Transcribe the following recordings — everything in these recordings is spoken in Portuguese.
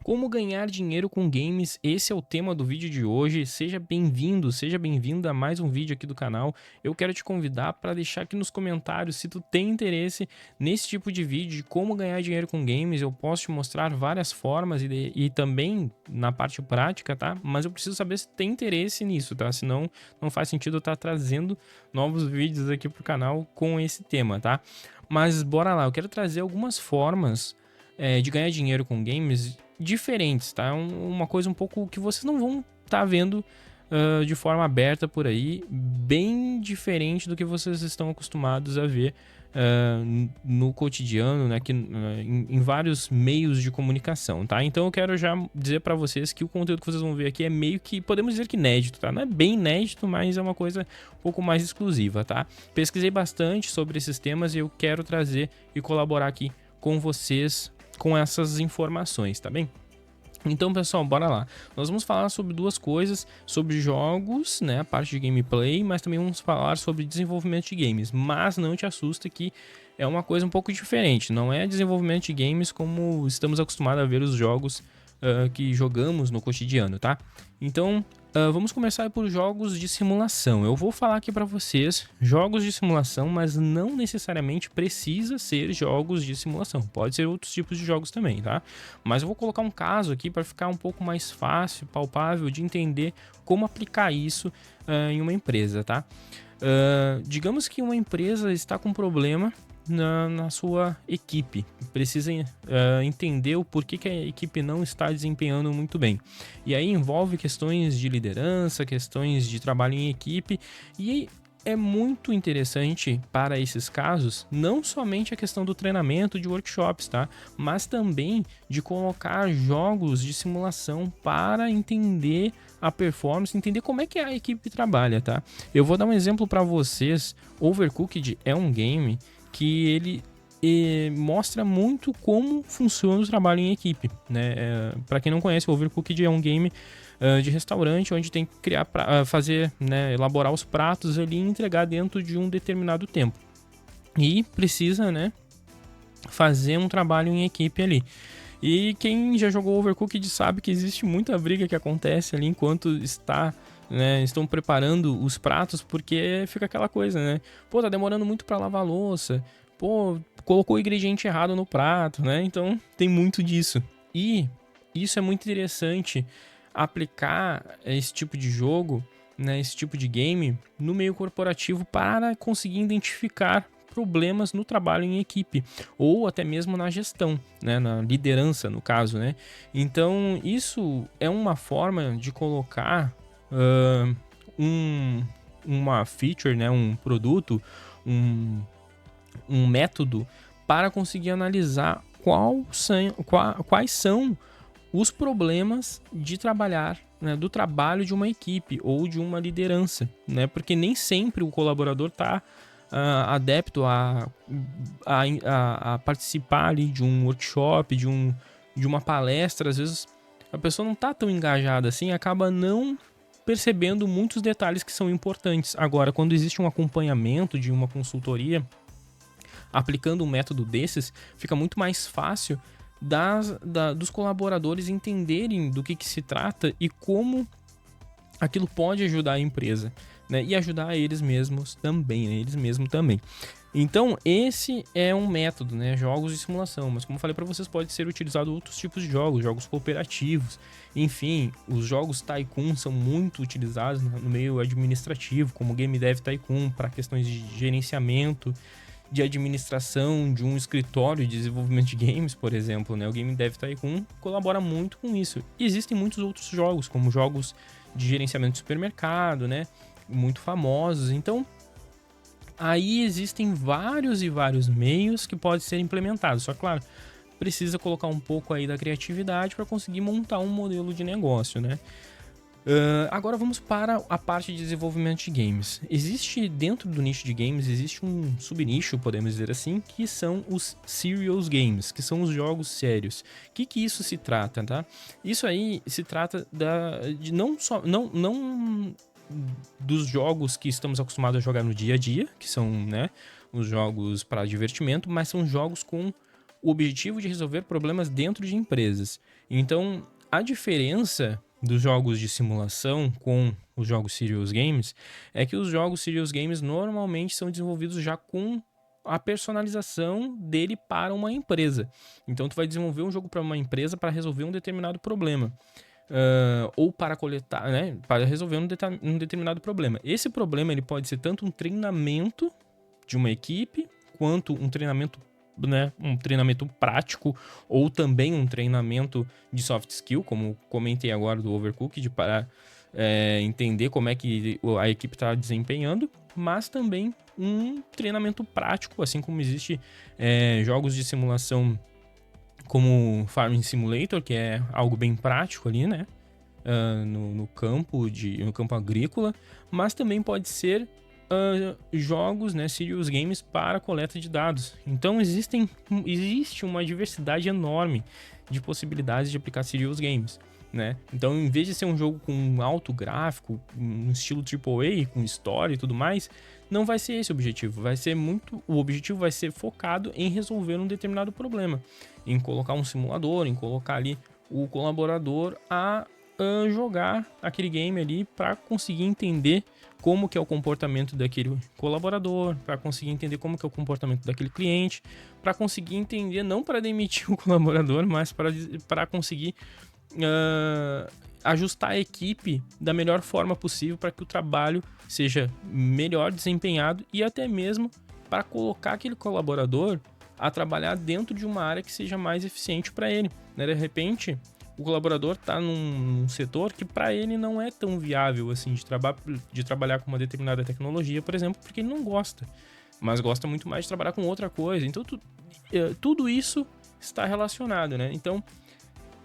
Como ganhar dinheiro com games? Esse é o tema do vídeo de hoje. Seja bem-vindo, seja bem-vinda a mais um vídeo aqui do canal. Eu quero te convidar para deixar aqui nos comentários se tu tem interesse nesse tipo de vídeo de como ganhar dinheiro com games. Eu posso te mostrar várias formas e também na parte prática, tá? Mas eu preciso saber se tem interesse nisso, tá? Senão não faz sentido eu estar trazendo novos vídeos aqui pro canal com esse tema, tá? Mas bora lá, eu quero trazer algumas formas de ganhar dinheiro com games diferentes, tá? Uma coisa um pouco que vocês não vão estar vendo de forma aberta por aí, bem diferente do que vocês estão acostumados a ver no cotidiano, né? Em vários meios de comunicação, tá? Então eu quero já dizer para vocês que o conteúdo que vocês vão ver aqui é meio que, podemos dizer que inédito, tá? Não é bem inédito, mas é uma coisa um pouco mais exclusiva, tá? Pesquisei bastante sobre esses temas e eu quero trazer e colaborar aqui com vocês com essas informações, tá bem? Então, pessoal, bora lá. Nós vamos falar sobre duas coisas, sobre jogos, né, a parte de gameplay, mas também vamos falar sobre desenvolvimento de games. Mas não te assusta que é uma coisa um pouco diferente, não é desenvolvimento de games como estamos acostumados a ver os jogos que jogamos no cotidiano, tá? Então, vamos começar por jogos de simulação. Eu vou falar aqui para vocês jogos de simulação, mas não necessariamente precisa ser jogos de simulação. Pode ser outros tipos de jogos também, tá? Mas eu vou colocar um caso aqui para ficar um pouco mais fácil, palpável de entender como aplicar isso em uma empresa, tá? Digamos que uma empresa está com um problema na sua equipe, precisa entender o porquê que a equipe não está desempenhando muito bem. E aí envolve questões de liderança, questões de trabalho em equipe, e é muito interessante para esses casos, não somente a questão do treinamento de workshops, tá? Mas também de colocar jogos de simulação para entender a performance, entender como é que a equipe trabalha, tá? Eu vou dar um exemplo para vocês. Overcooked é um game que ele mostra muito como funciona o trabalho em equipe, né? Para quem não conhece, o Overcooked é um game de restaurante onde tem que criar, fazer, né, elaborar os pratos ali e entregar dentro de um determinado tempo. E precisa, né, fazer um trabalho em equipe ali. E quem já jogou Overcooked sabe que existe muita briga que acontece ali enquanto estão preparando os pratos, porque fica aquela coisa, né? Pô, tá demorando muito para lavar a louça. Pô, colocou o ingrediente errado no prato, né? Então tem muito disso. E isso é muito interessante aplicar esse tipo de jogo, né, esse tipo de game no meio corporativo para conseguir identificar problemas no trabalho em equipe ou até mesmo na gestão, né, na liderança no caso, né? Então isso é uma forma de colocar uma feature, né, um produto, um método para conseguir analisar quais são os problemas de trabalhar, né, do trabalho de uma equipe ou de uma liderança, né? Porque nem sempre o colaborador está adepto a participar ali de um workshop, de uma palestra. Às vezes a pessoa não está tão engajada assim, acaba não percebendo muitos detalhes que são importantes. Agora, quando existe um acompanhamento de uma consultoria, aplicando um método desses, fica muito mais fácil dos colaboradores entenderem do que se trata e como aquilo pode ajudar a empresa, né? E ajudar eles mesmos também, né? Eles mesmos também. Então, esse é um método, né? Jogos de simulação. Mas como eu falei para vocês, pode ser utilizado outros tipos de jogos, jogos cooperativos. Enfim, os jogos Tycoon são muito utilizados no meio administrativo, como o Game Dev Tycoon, para questões de gerenciamento, de administração de um escritório de desenvolvimento de games, por exemplo, né? O Game Dev Tycoon colabora muito com isso. E existem muitos outros jogos, como jogos de gerenciamento de supermercado, né? Muito famosos. Então, aí existem vários e vários meios que podem ser implementados. Só que, claro, precisa colocar um pouco aí da criatividade para conseguir montar um modelo de negócio, né? Agora vamos para a parte de desenvolvimento de games. Existe, dentro do nicho de games, existe um subnicho, podemos dizer assim, que são os serious games, que são os jogos sérios. O que isso se trata, tá? Isso aí se trata de não dos jogos que estamos acostumados a jogar no dia a dia, que são, né, os jogos para divertimento, mas são jogos com o objetivo de resolver problemas dentro de empresas. Então, a diferença dos jogos de simulação com os jogos serious games é que os jogos serious games normalmente são desenvolvidos já com a personalização dele para uma empresa. Então, tu vai desenvolver um jogo para uma empresa para resolver um determinado problema. Ou para coletar, né, para resolver um determinado problema. Esse problema ele pode ser tanto um treinamento de uma equipe, quanto um treinamento, né, um treinamento prático, ou também um treinamento de soft skill, como comentei agora do Overcooked, para entender como é que a equipe está desempenhando, mas também um treinamento prático, assim como existe jogos de simulação como Farming Simulator, que é algo bem prático ali, né? No campo agrícola, mas também pode ser jogos, né, serious games para coleta de dados. Então existe uma diversidade enorme de possibilidades de aplicar serious games, né? Então, em vez de ser um jogo com alto gráfico, um estilo AAA, com história e tudo mais, não vai ser esse o objetivo. O objetivo vai ser focado em resolver um determinado problema, em colocar um simulador, em colocar ali o colaborador a jogar aquele game ali para conseguir entender como que é o comportamento daquele colaborador, para conseguir entender como que é o comportamento daquele cliente, para conseguir entender, não para demitir o colaborador, mas para conseguir ajustar a equipe da melhor forma possível para que o trabalho seja melhor desempenhado e até mesmo para colocar aquele colaborador a trabalhar dentro de uma área que seja mais eficiente para ele, né? De repente, o colaborador está num setor que para ele não é tão viável assim de trabalhar com uma determinada tecnologia, por exemplo, porque ele não gosta, mas gosta muito mais de trabalhar com outra coisa. Então, tudo isso está relacionado, né? Então,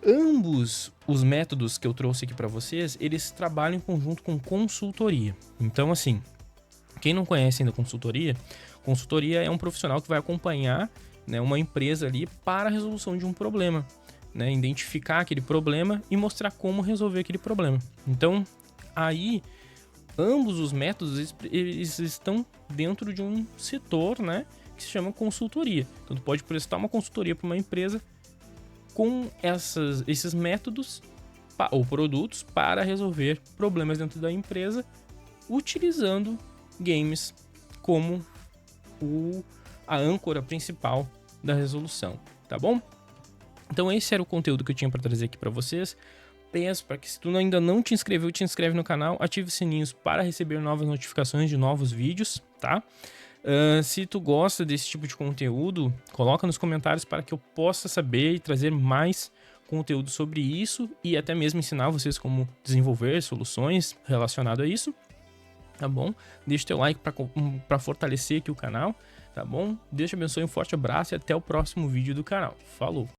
ambos os métodos que eu trouxe aqui para vocês, eles trabalham em conjunto com consultoria. Então, assim, quem não conhece ainda consultoria é um profissional que vai acompanhar, né, uma empresa ali para a resolução de um problema, né, identificar aquele problema e mostrar como resolver aquele problema. Então, aí, ambos os métodos, eles estão dentro de um setor, né, que se chama consultoria. Então, tu pode prestar uma consultoria para uma empresa com esses métodos ou produtos para resolver problemas dentro da empresa, utilizando games como a âncora principal da resolução, tá bom? Então esse era o conteúdo que eu tinha para trazer aqui para vocês. Peço para que, se tu ainda não te inscreveu, te inscreve no canal, ative os sininhos para receber novas notificações de novos vídeos, tá? Se tu gosta desse tipo de conteúdo, coloca nos comentários para que eu possa saber e trazer mais conteúdo sobre isso e até mesmo ensinar vocês como desenvolver soluções relacionadas a isso, tá bom? Deixa teu like para fortalecer aqui o canal, tá bom? Deus te abençoe, um forte abraço e até o próximo vídeo do canal. Falou!